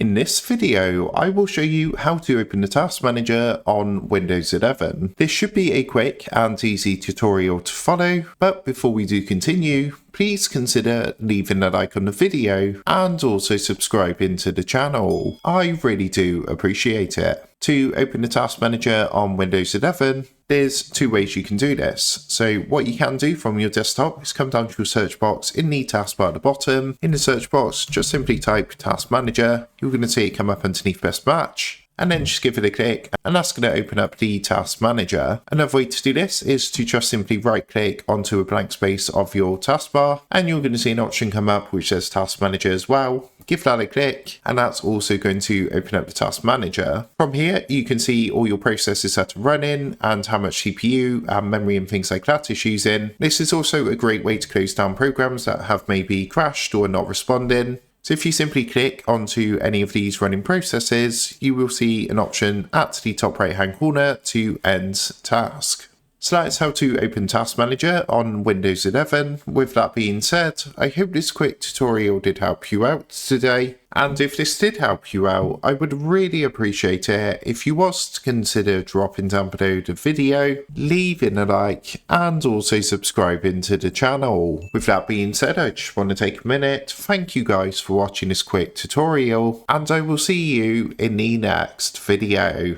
In this video, I will show you how to open the Task Manager on Windows 11. This should be a quick and easy tutorial to follow, but before we do continue, please consider leaving a like on the video and also subscribing to the channel. I really do appreciate it. To open the Task Manager on Windows 11, there's two ways you can do this. So what you can do from your desktop is come down to your search box in the taskbar at the bottom. In the search box, just simply type Task Manager. You're going to see it come up underneath Best Match, and then just give it a click, and that's going to open up the Task Manager. Another way to do this is to just simply right click onto a blank space of your taskbar, and you're going to see an option come up which says Task Manager as well. Give that a click, and that's also going to open up the Task Manager. From here, you can see all your processes that are running and how much CPU and memory and things like that is using. This is also a great way to close down programs that have maybe crashed or are not responding. So if you simply click onto any of these running processes, you will see an option at the top right hand corner to end task. So that's how to open Task Manager on Windows 11. With that being said, I hope this quick tutorial did help you out today. And if this did help you out, I would really appreciate it if you was to consider dropping down below the video, leaving a like, and also subscribing to the channel. With that being said, I just want to take a minute. Thank you guys for watching this quick tutorial, and I will see you in the next video.